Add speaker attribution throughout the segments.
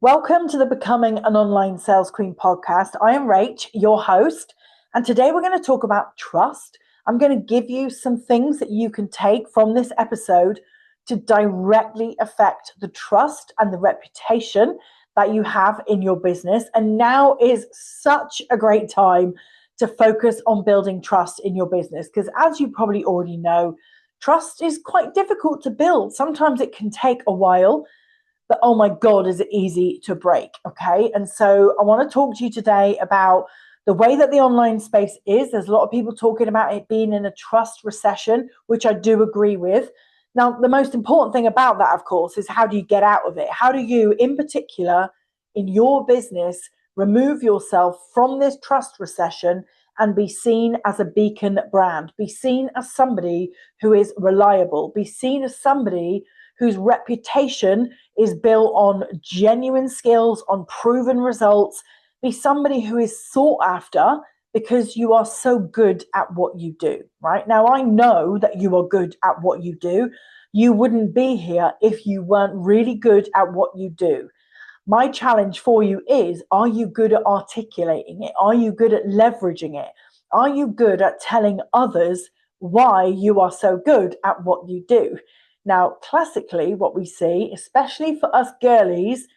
Speaker 1: Welcome to the Becoming an Online Sales Queen podcast. I am Rach, your host, and today we're going to talk about trust. I'm going to give you some things that you can take from this episode to directly affect the trust and the reputation that you have in your business. And now is such a great time to focus on building trust in your business because, as you probably already know, trust is quite difficult to build. Sometimes it can take a while. But oh my God, is it easy to break, okay? And so I want to talk to you today about the way that the online space is. There's a lot of people talking about it being in a trust recession, which I do agree with. Now, the most important thing about that, of course, is how do you get out of it? How do you, in particular, in your business, remove yourself from this trust recession and be seen as a beacon brand, be seen as somebody who is reliable, be seen as somebody whose reputation is built on genuine skills, on proven results. Be somebody who is sought after because you are so good at what you do, right? Now, I know that you are good at what you do. You wouldn't be here if you weren't really good at what you do. My challenge for you is, are you good at articulating it? Are you good at leveraging it? Are you good at telling others why you are so good at what you do? Now, classically, what we see, especially for us girlies,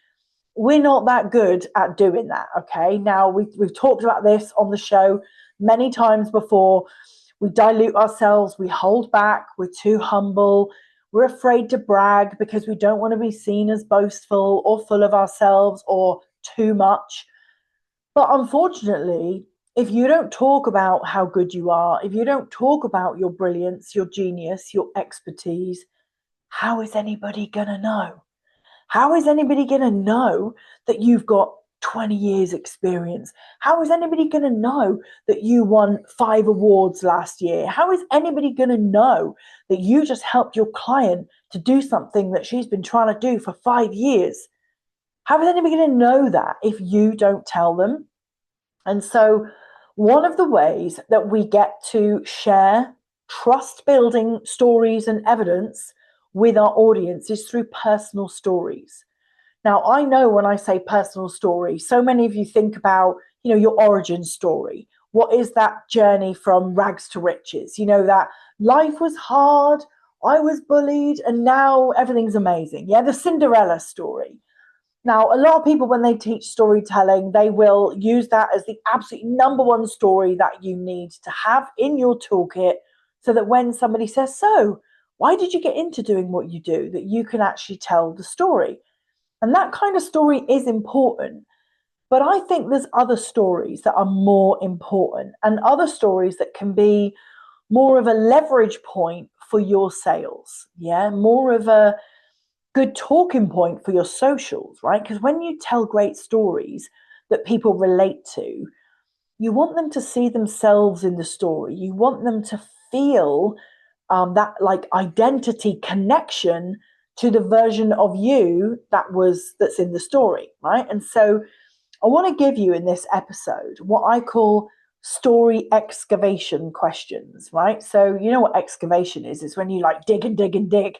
Speaker 1: we're not that good at doing that, okay? Now, we've talked about this on the show many times before. We dilute ourselves, we hold back, we're too humble, we're afraid to brag because we don't want to be seen as boastful or full of ourselves or too much. But unfortunately, if you don't talk about how good you are, if you don't talk about your brilliance, your genius, your expertise, how is anybody going to know? How is anybody going to know that you've got 20 years experience? How is anybody going to know that you won 5 awards last year? How is anybody going to know that you just helped your client to do something that she's been trying to do for 5 years? How is anybody going to know that if you don't tell them? And so one of the ways that we get to share trust building stories and evidence with our audience is through personal stories. Now, I know when I say personal story, so many of you think about, your origin story. What is that journey from rags to riches? That life was hard, I was bullied, and now everything's amazing. Yeah, the Cinderella story. Now, a lot of people, when they teach storytelling, they will use that as the absolute number one story that you need to have in your toolkit so that when somebody says, so, why did you get into doing what you do? That you can actually tell the story. And that kind of story is important. But I think there's other stories that are more important and other stories that can be more of a leverage point for your sales. Yeah, more of a good talking point for your socials, right? Because when you tell great stories that people relate to, you want them to see themselves in the story. You want them to feel that like identity connection to the version of you that's in the story, right? And so I want to give you in this episode what I call story excavation questions, right? So you know what excavation is? It's when you like dig and dig and dig.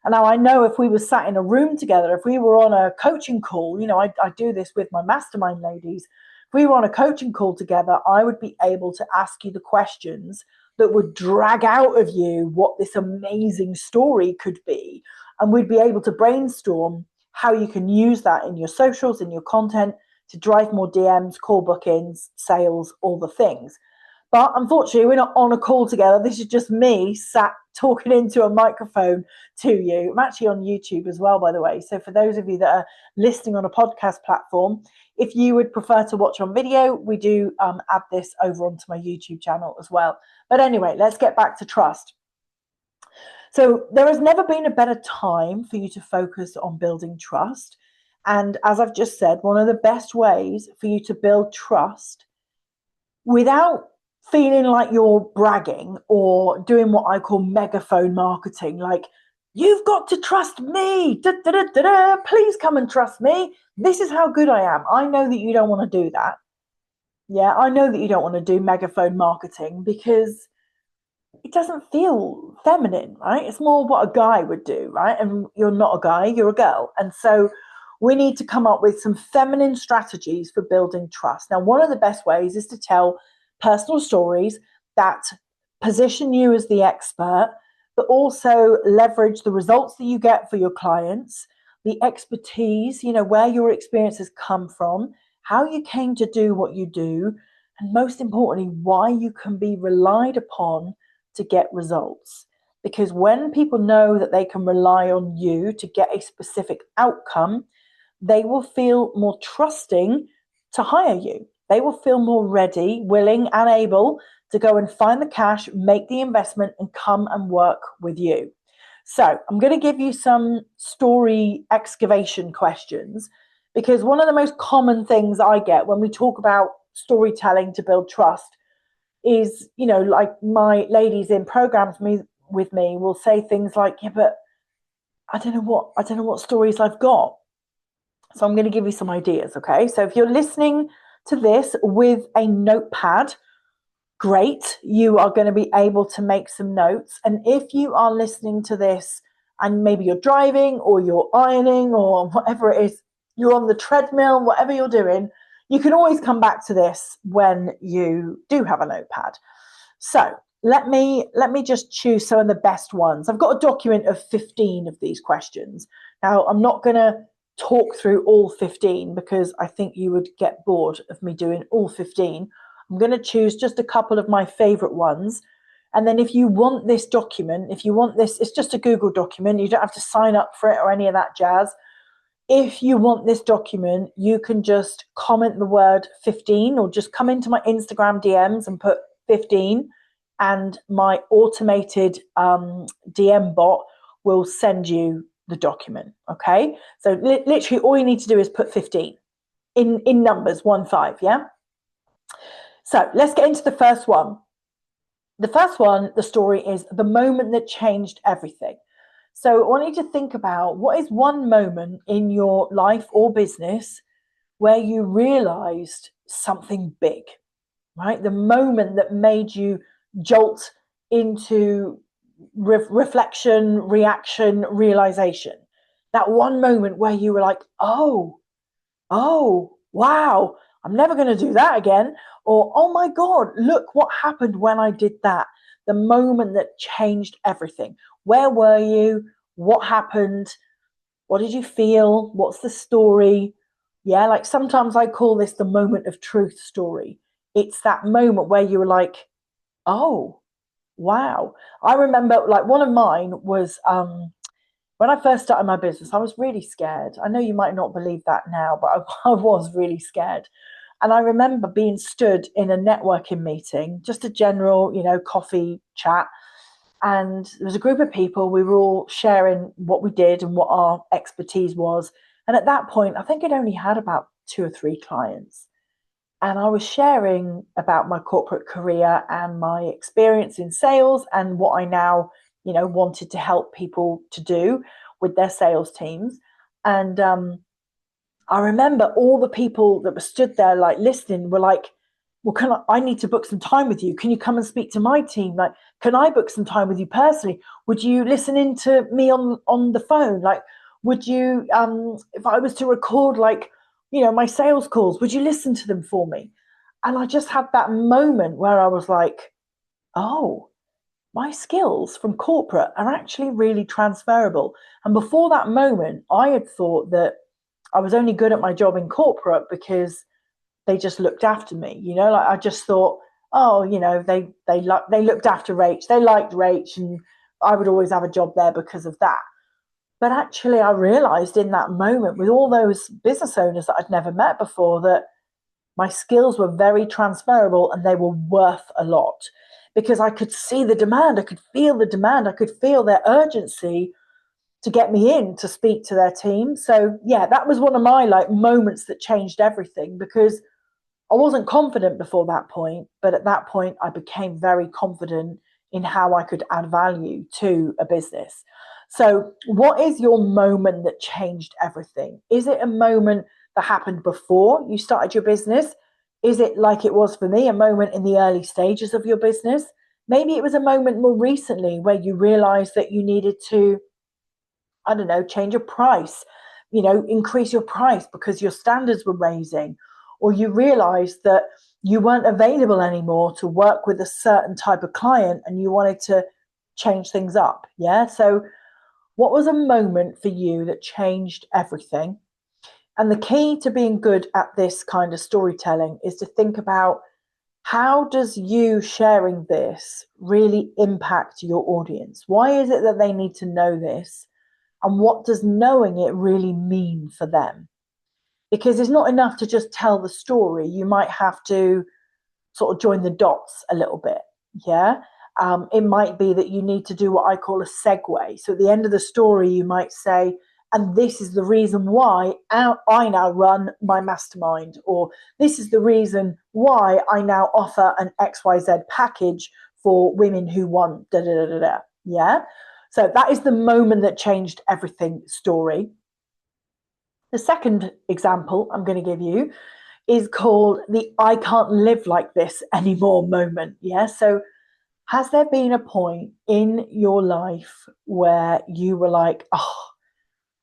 Speaker 1: And now I know if we were sat in a room together, if we were on a coaching call, I do this with my mastermind ladies. If we were on a coaching call together, I would be able to ask you the questions that would drag out of you what this amazing story could be. And we'd be able to brainstorm how you can use that in your socials, in your content, to drive more DMs, call bookings, sales, all the things. But unfortunately, we're not on a call together. This is just me sat talking into a microphone to you. I'm actually on YouTube as well, by the way. So for those of you that are listening on a podcast platform, if you would prefer to watch on video, we do add this over onto my YouTube channel as well. But anyway, let's get back to trust. So there has never been a better time for you to focus on building trust. And as I've just said, one of the best ways for you to build trust without feeling like you're bragging or doing what I call megaphone marketing, like, you've got to trust me, da, da, da, da, da. Please come and trust me. This is how good I am. I know that you don't want to do that. Yeah, I know that you don't want to do megaphone marketing because it doesn't feel feminine, right? It's more what a guy would do, right? And you're not a guy, you're a girl. And so we need to come up with some feminine strategies for building trust. Now, one of the best ways is to tell personal stories that position you as the expert, but also leverage the results that you get for your clients, the expertise, where your experiences come from, how you came to do what you do, and most importantly, why you can be relied upon to get results. Because when people know that they can rely on you to get a specific outcome, they will feel more trusting to hire you. They will feel more ready, willing, and able to go and find the cash, make the investment, and come and work with you. So I'm going to give you some story excavation questions, because one of the most common things I get when we talk about storytelling to build trust is, like my ladies in programs with me will say things like, yeah, but I don't know what stories I've got. So I'm going to give you some ideas, okay? So if you're listening to this with a notepad, great, you are going to be able to make some notes. And if you are listening to this and maybe you're driving or you're ironing or whatever it is, you're on the treadmill, whatever you're doing, you can always come back to this when you do have a notepad. So let me just choose some of the best ones. I've got a document of 15 of these questions. Now, I'm not going to talk through all 15 because I think you would get bored of me doing all 15. I'm going to choose just a couple of my favorite ones. And then if you want this document, it's just a Google document. You don't have to sign up for it or any of that jazz. If you want this document, you can just comment the word 15 or just come into my Instagram DMs and put 15, and my automated DM bot will send you the document. Okay, so literally all you need to do is put 15 in numbers, 1-5. Yeah. So let's get into the first one. The first one, the story is the moment that changed everything. So I want you to think about, what is one moment in your life or business where you realized something big, right? The moment that made you jolt into reflection, reaction, realization. That one moment where you were like, oh, wow, I'm never going to do that again. Or, oh my God, look what happened when I did that. The moment that changed everything. Where were you? What happened? What did you feel? What's the story? Yeah, like sometimes I call this the moment of truth story. It's that moment where you were like, oh, wow. I remember, like, one of mine was when I first started my business, I was really scared. I know you might not believe that now, but I was really scared. And I remember being stood in a networking meeting, just a general, coffee chat. And there was a group of people. We were all sharing what we did and what our expertise was. And at that point, I think I'd only had about 2 or 3 clients. And I was sharing about my corporate career and my experience in sales and what I now, wanted to help people to do with their sales teams. And I remember all the people that were stood there, like, listening, were like, well, I need to book some time with you. Can you come and speak to my team? Like, can I book some time with you personally? Would you listen in to me on the phone? Like, would you, if I was to record, like, my sales calls, would you listen to them for me? And I just had that moment where I was like, oh, my skills from corporate are actually really transferable. And before that moment, I had thought that I was only good at my job in corporate because they just looked after me. Like, I just thought, oh, they looked after Rach, they liked Rach, and I would always have a job there because of that. But actually, I realized in that moment, with all those business owners that I'd never met before, that my skills were very transferable and they were worth a lot, because I could see the demand, I could feel the demand, I could feel their urgency to get me in to speak to their team. So yeah, that was one of my moments that changed everything, because I wasn't confident before that point, but at that point I became very confident in how I could add value to a business. So what is your moment that changed everything? Is it a moment that happened before you started your business? Is it, like it was for me, a moment in the early stages of your business? Maybe it was a moment more recently where you realized that you needed to, I don't know, change your price. increase your price because your standards were raising, or you realized that you weren't available anymore to work with a certain type of client and you wanted to change things up. Yeah. So what was a moment for you that changed everything? And the key to being good at this kind of storytelling is to think about, how does you sharing this really impact your audience? Why is it that they need to know this? And what does knowing it really mean for them? Because it's not enough to just tell the story. You might have to sort of join the dots a little bit. Yeah. It might be that you need to do what I call a segue. So at the end of the story, you might say, and this is the reason why I now run my mastermind, or this is the reason why I now offer an XYZ package for women who want da da da da da. Yeah. So that is the moment that changed everything story. The second example I'm going to give you is called the I can't live like this anymore moment. Yeah. So has there been a point in your life where you were like, oh,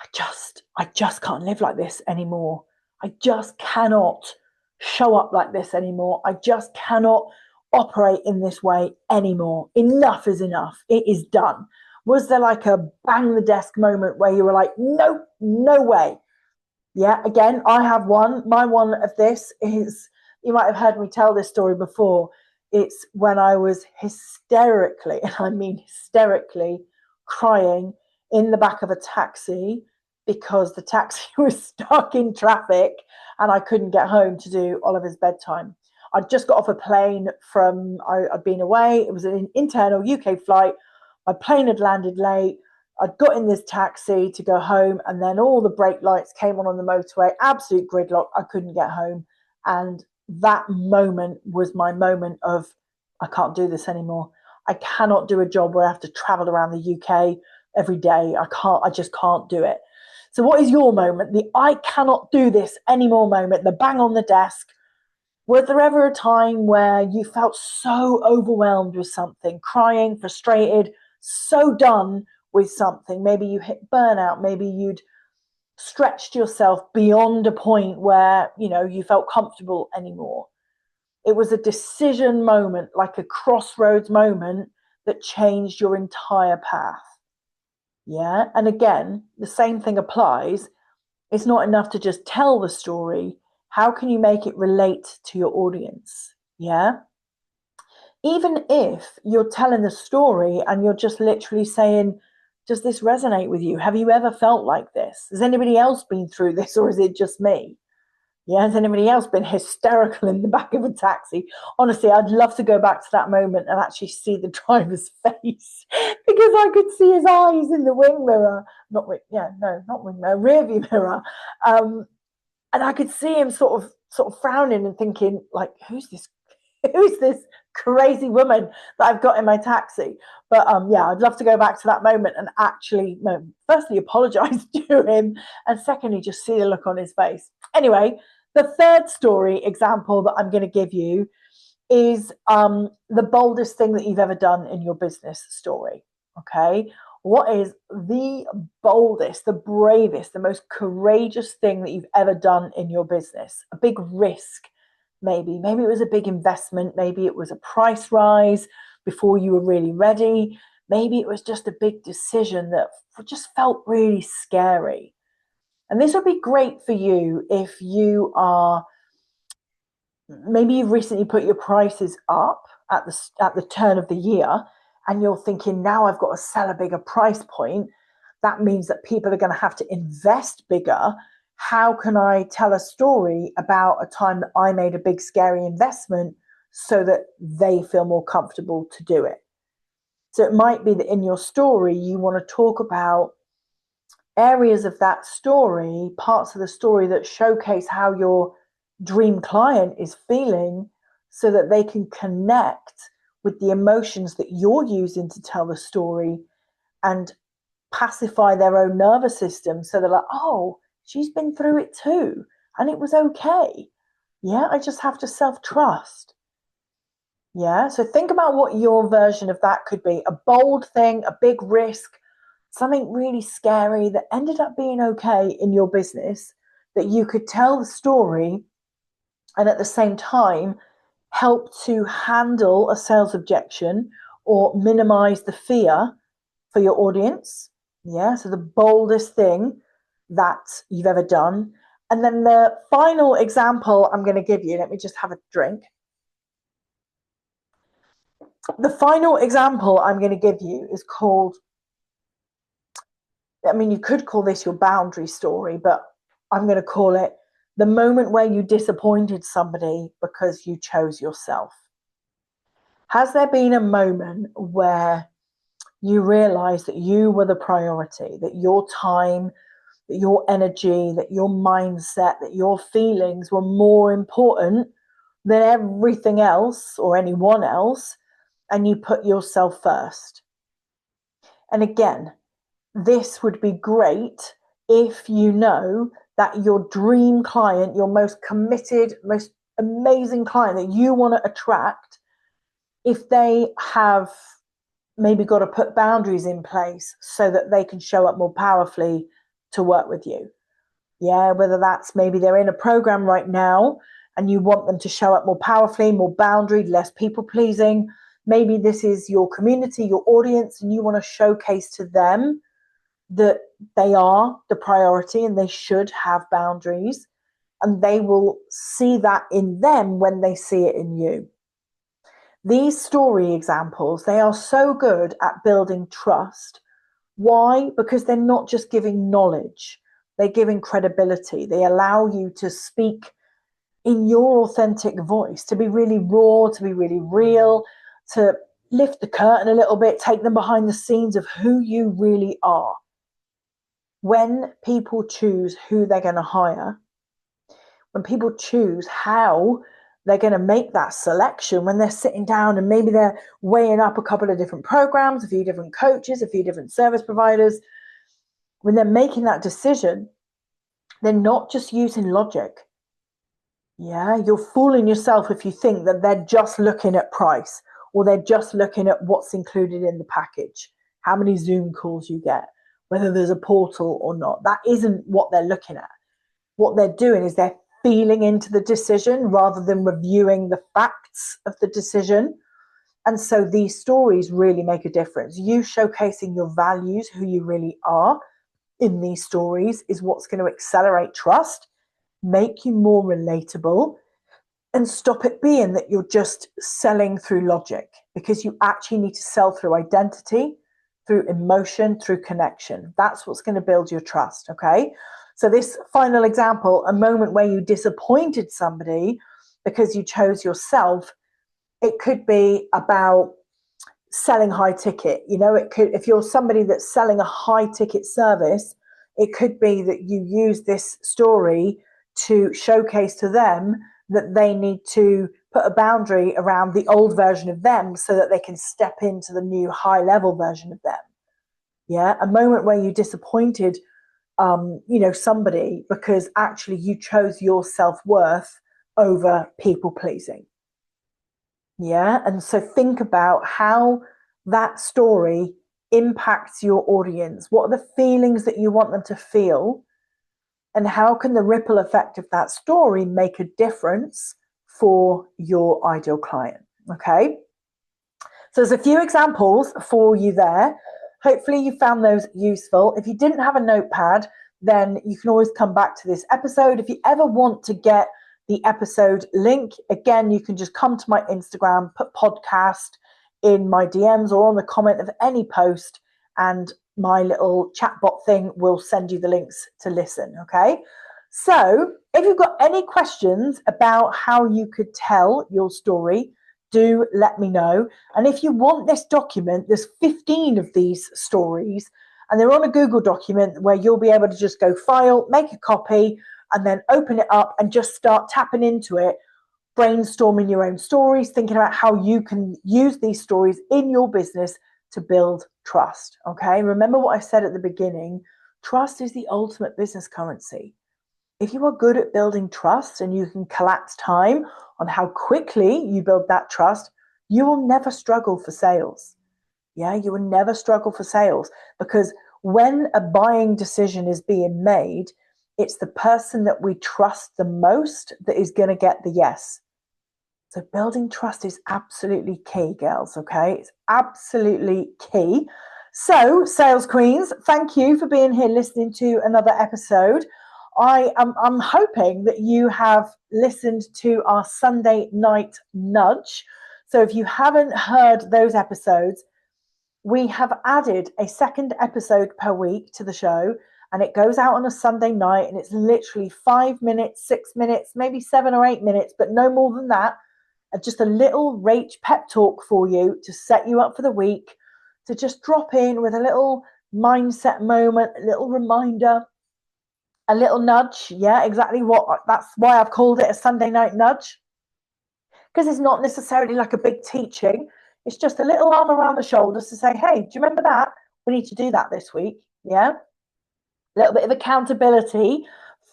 Speaker 1: I just can't live like this anymore. I just cannot show up like this anymore. I just cannot operate in this way anymore. Enough is enough. It is done. Was there like a bang the desk moment where you were like, no, no way? Yeah, again, I have one. My one of this is, you might have heard me tell this story before. It's when I was hysterically, and I mean hysterically, crying in the back of a taxi because the taxi was stuck in traffic and I couldn't get home to do Oliver's bedtime. I'd just got off a plane I'd been away. It was an internal UK flight. My plane had landed late. I'd got in this taxi to go home, and then all the brake lights came on the motorway, absolute gridlock. I couldn't get home. And that moment was my moment of, I can't do this anymore. I cannot do a job where I have to travel around the UK every day. I just can't do it. So what is your moment? The I cannot do this anymore moment, the bang on the desk. Was there ever a time where you felt so overwhelmed with something, crying, frustrated, so done with something? Maybe you hit burnout. Maybe you'd stretched yourself beyond a point where, you felt comfortable anymore. It was a decision moment, like a crossroads moment that changed your entire path. Yeah. And again, the same thing applies. It's not enough to just tell the story. How can you make it relate to your audience? Yeah. Even if you're telling the story and you're just literally saying, does this resonate with you? Have you ever felt like this? Has anybody else been through this, or is it just me? Yeah, has anybody else been hysterical in the back of a taxi? Honestly, I'd love to go back to that moment and actually see the driver's face, because I could see his eyes in the wing mirror. Not wing mirror, rear view mirror. And I could see him sort of frowning and thinking, like, who's this crazy woman that I've got in my taxi? But I'd love to go back to that moment and actually, firstly, apologize to him, and secondly, just see the look on his face. Anyway, the third story example that I'm going to give you is the boldest thing that you've ever done in your business story. Okay. What is the boldest, the bravest, the most courageous thing that you've ever done in your business? A big risk, maybe it was a big investment. Maybe it was a price rise before you were really ready. Maybe it was just a big decision that just felt really scary. And this would be great for you if you are, maybe you've recently put your prices up at the turn of the year, and you're thinking, now I've got to sell a bigger price point. That means that people are going to have to invest bigger. How can I tell a story about a time that I made a big, scary investment so that they feel more comfortable to do it? So it might be that in your story, you want to talk about areas of that story, parts of the story that showcase how your dream client is feeling, so that they can connect with the emotions that you're using to tell the story and pacify their own nervous system. So they're like, oh, she's been through it too, and it was okay. Yeah, I just have to self-trust. Yeah, so think about what your version of that could be. A bold thing, a big risk, something really scary that ended up being okay in your business, that you could tell the story and at the same time help to handle a sales objection or minimize the fear for your audience. Yeah, so the boldest thing that you've ever done. And then the final example I'm going to give you, let me just have a drink. The final example I'm going to give you is called, I mean, you could call this your boundary story, but I'm going to call it the moment where you disappointed somebody because you chose yourself. Has there been a moment where you realized that you were the priority, that your time, that your energy, that your mindset, that your feelings were more important than everything else or anyone else, and you put yourself first? And again, this would be great if you know that your dream client, your most committed, most amazing client that you want to attract, if they have maybe got to put boundaries in place so that they can show up more powerfully to work with you. Yeah, whether that's maybe they're in a program right now and you want them to show up more powerfully, more boundaried, less people pleasing. Maybe this is your community, your audience, and you want to showcase to them that they are the priority and they should have boundaries, and they will see that in them when they see it in you. These story examples, they are so good at building trust. Why? Because they're not just giving knowledge, they're giving credibility. They allow you to speak in your authentic voice, to be really raw, to be really real, to lift the curtain a little bit, take them behind the scenes of who you really are. When people choose who they're going to hire, when people choose how they're going to make that selection, when they're sitting down and maybe they're weighing up a couple of different programs, a few different coaches, a few different service providers, when they're making that decision, they're not just using logic. Yeah, you're fooling yourself if you think that they're just looking at price or they're just looking at what's included in the package, how many Zoom calls you get, whether there's a portal or not. That isn't what they're looking at. What they're doing is they're feeling into the decision rather than reviewing the facts of the decision. And so these stories really make a difference. You showcasing your values, who you really are in these stories, is what's going to accelerate trust, make you more relatable, and stop it being that you're just selling through logic, because you actually need to sell through identity, through emotion, through connection. That's what's going to build your trust, okay? So this final example, a moment where you disappointed somebody because you chose yourself, it could be about selling high ticket. You know, it could, if you're somebody that's selling a high ticket service, it could be that you use this story to showcase to them that they need to put a boundary around the old version of them so that they can step into the new high level version of them. Yeah, a moment where you disappointed somebody because actually you chose your self-worth over people pleasing. Yeah, and so think about how that story impacts your audience. What are the feelings that you want them to feel? And how can the ripple effect of that story make a difference for your ideal client? Okay. So there's a few examples for you there. Hopefully you found those useful. If you didn't have a notepad, then you can always come back to this episode. If you ever want to get the episode link, again, you can just come to my Instagram, put podcast in my DMs or on the comment of any post, and my little chatbot thing will send you the links to listen, okay? So if you've got any questions about how you could tell your story, do let me know. And if you want this document, there's 15 of these stories, and they're on a Google document where you'll be able to just go file, make a copy, and then open it up and just start tapping into it, brainstorming your own stories, thinking about how you can use these stories in your business to build trust, okay? Remember what I said at the beginning, trust is the ultimate business currency. If you are good at building trust and you can collapse time on how quickly you build that trust, you will never struggle for sales. Yeah, you will never struggle for sales, because when a buying decision is being made, it's the person that we trust the most that is going to get the yes. So building trust is absolutely key, girls, okay? It's absolutely key. So, sales queens, thank you for being here listening to another episode. I'm hoping that you have listened to our Sunday night nudge. So if you haven't heard those episodes, we have added a second episode per week to the show, and it goes out on a Sunday night, and it's literally 5 minutes, 6 minutes, maybe 7 or 8 minutes, but no more than that. Just a little Rach pep talk for you to set you up for the week, to just drop in with a little mindset moment, a little reminder, a little nudge. Yeah, exactly that's why I've called it a Sunday night nudge, because it's not necessarily like a big teaching. It's just a little arm around the shoulders to say, hey, do you remember that? We need to do that this week. Yeah. A little bit of accountability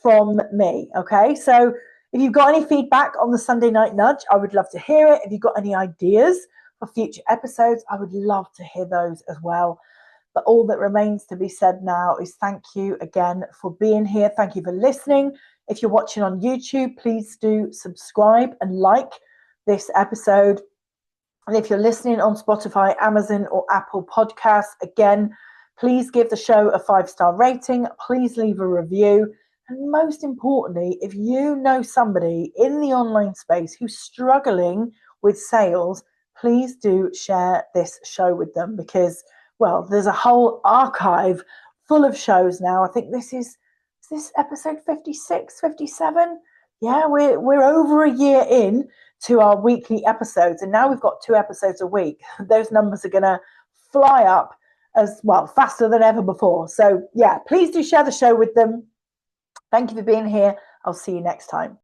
Speaker 1: from me. Okay. So if you've got any feedback on the Sunday night nudge, I would love to hear it. If you've got any ideas for future episodes, I would love to hear those as well. But all that remains to be said now is thank you again for being here. Thank you for listening. If you're watching on YouTube, please do subscribe and like this episode. And if you're listening on Spotify, Amazon, or Apple Podcasts, again, please give the show a 5-star rating. Please leave a review. And most importantly, if you know somebody in the online space who's struggling with sales, please do share this show with them, because, well, there's a whole archive full of shows now. I think this is this episode 56, 57? Yeah, we're over a year in to our weekly episodes, and now we've got 2 episodes a week. Those numbers are going to fly up as well, faster than ever before. So yeah, please do share the show with them. Thank you for being here. I'll see you next time.